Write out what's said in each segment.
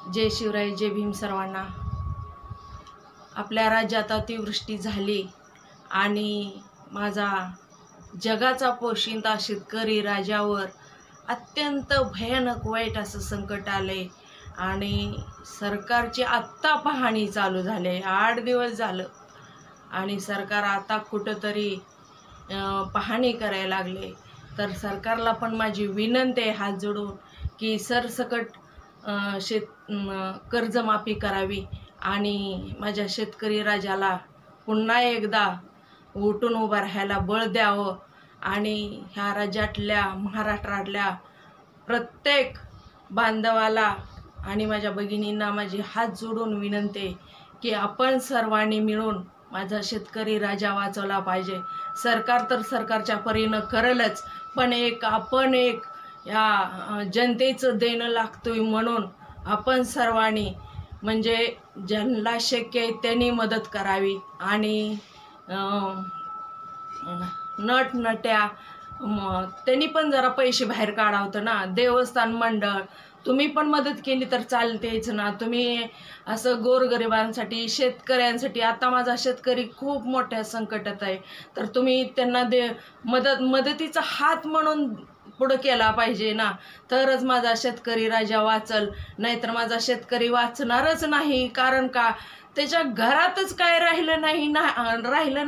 जय शिवराय, जय भीम सर्वांना। आपल्या राज्यात अतिवृष्टी झाली आणि माझा जगाचा पोशिंदा शेतकरी राजावर अत्यंत भयानक वाईट असं संकट आले आणि सरकारची आत्ता पाहणी चालू झाले। 8 दिवस झालं आणि सरकार आता कुठंतरी पाहणी करायला लागले। तर सरकारला पण माझी विनंती आहे हात जोडून की सरसकट कर्जमाफी करावी आणि माझ्या शेतकरी राजाला पुन्हा एकदा उठून उभा राहायला बळ द्यावं आणि ह्या राज्यातल्या महाराष्ट्रातल्या प्रत्येक बांधवाला आणि माझ्या भगिनींना माझी हात जोडून विनंती की आपण सर्वांनी मिळून माझा शेतकरी राजा वाचवला पाहिजे। सरकार तर सरकारच्या परीनं करेलच, पण आपण या जनतेचं देणं लागतोय म्हणून आपण सर्वांनी म्हणजे ज्यांना शक्य आहे त्यांनी मदत करावी आणि नटनट्या त्यांनी पण जरा पैसे बाहेर काढावतं ना। देवस्थान मंडळ तुम्ही पण मदत केली तर चालतेच ना। तुम्ही असं गोरगरिबांसाठी शेतकऱ्यांसाठी, आता माझा शेतकरी खूप मोठ्या संकटात आहे, तर तुम्ही त्यांना मदतीचा हात म्हणून पुढं केला पाहिजे ना, तरच माझा शेतकरी राजा वाचल। नाहीतर माझा शेतकरी वाचणारच नाही। कारण का त्याच्या घरातच काय राहिलं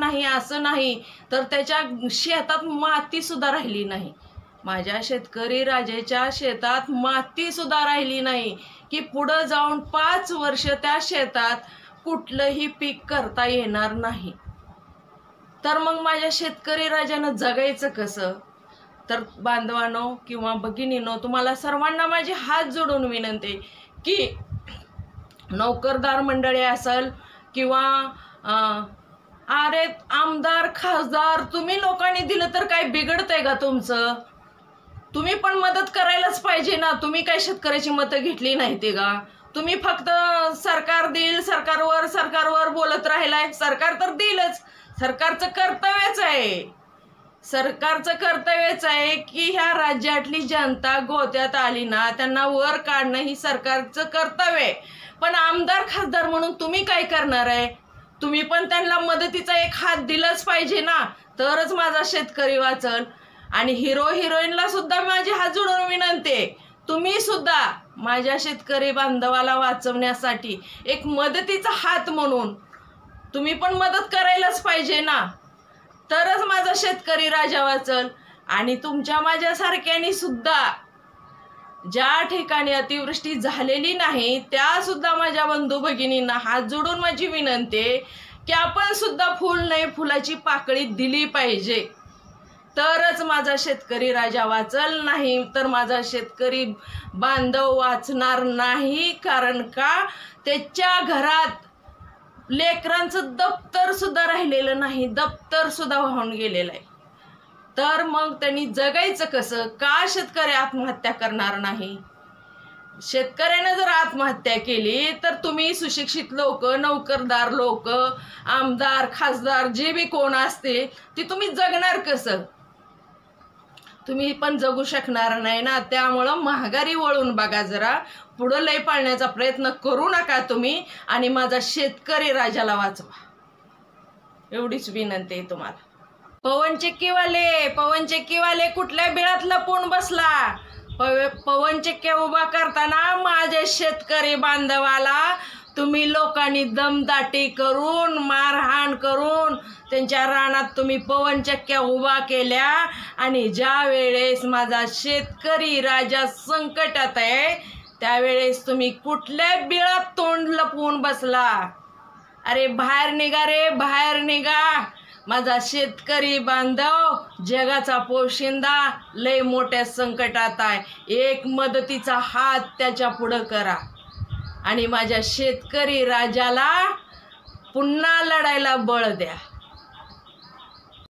नाही असं नाही, तर त्याच्या शेतात माती सुद्धा राहिली नाही। माझ्या शेतकरी राजाच्या शेतात माती सुद्धा राहिली नाही की पुढं जाऊन 5 वर्ष त्या शेतात कुठलंही पीक करता येणार नाही। तर मग माझ्या शेतकरी राजानं जगायचं कसं? तर बांधवांनो किंवा भगिनींनो, तुम्हाला सर्वांना माझी हात जोडून विनंती की नोकरदार मंडळी असेल किंवा अरे आमदार खासदार तुम्ही लोकांनी दिलं तर काय बिघडतंय का तुमचं? तुम्ही पण मदत करायलाच पाहिजे ना। तुम्ही काय शेतकऱ्याची मतं घेतली नाही ते का? तुम्ही फक्त सरकार देईल सरकारवर बोलत राहिलाय। सरकार तर देईलच, सरकारचं कर्तव्यच आहे की ह्या राज्यातली जनता गोत्यात आली ना त्यांना वर काढणं ही सरकारचं कर्तव्य आहे। पण आमदार खासदार म्हणून तुम्ही काय करणार आहे? तुम्ही पण त्यांना मदतीचा एक हात दिलाच पाहिजे ना, तरच माझा शेतकरी वाचल। आणि हिरो हिरोईनला सुद्धा माझी हात जोडून विनंती आहे, तुम्ही सुद्धा माझ्या शेतकरी बांधवाला वाचवण्यासाठी एक मदतीचा हात म्हणून तुम्ही पण मदत करायलाच पाहिजे ना, तरच माझा शेतकरी राजा वाचल। आणि तुमच्या माझ्यासारख्यांनी सुद्धा ज्या ठिकाणी अतिवृष्टी झालेली नाही त्या सुद्धा माझ्या बंधू भगिनींना हात जोडून माझी विनंती आहे की आपण सुद्धा फुल नाही फुलाची पाकळी दिली पाहिजे, तरच माझा शेतकरी राजा वाचल। नाही तर माझा शेतकरी बांधव वाचणार नाही। कारण का त्याच्या घरात लेकरांचं दप्तर सुद्धा राहिलेलं नाही, दप्तर सुद्धा वाहून गेलेलं आहे। तर मग त्यांनी जगायचं कसं? का शेतकरी आत्महत्या करणार नाही? शेतकऱ्यानं जर आत्महत्या केली तर तुम्ही सुशिक्षित लोक, नोकरदार लोक, आमदार खासदार जे बी कोण असते ते तुम्ही जगणार कसं? तुम्ही पण जगू शकणार नाही ना। त्यामुळं महागारी वळून बघा, जरा पुढं लय पाळण्याचा प्रयत्न करू नका तुम्ही आणि माझा शेतकरी राजाला वाचवा, एवढीच विनंती आहे तुम्हाला। पवन चक्कीवाले कुठल्या बिळात लपून बसला? पवन चक्की उभा करताना माझ्या शेतकरी बांधवाला तुम्ही लोकांनी दमदाटी करून मारहाण करून त्यांच्या रानात तुम्ही पवन चक्क्या उभा केल्या आणि ज्या वेळेस माझा शेतकरी राजा संकटात आहे त्यावेळेस तुम्ही कुठल्या बिळात तोंड लपवून बसला? अरे बाहेर निघा रे, बाहेर निघा। माझा शेतकरी बांधव जगाचा पोशिंदा लय मोठ्या संकटात आहे, एक मदतीचा हात त्याच्या पुढं करा आणि माझ्या शेतकरी राजाला पुन्हा लढायला बळ द्या।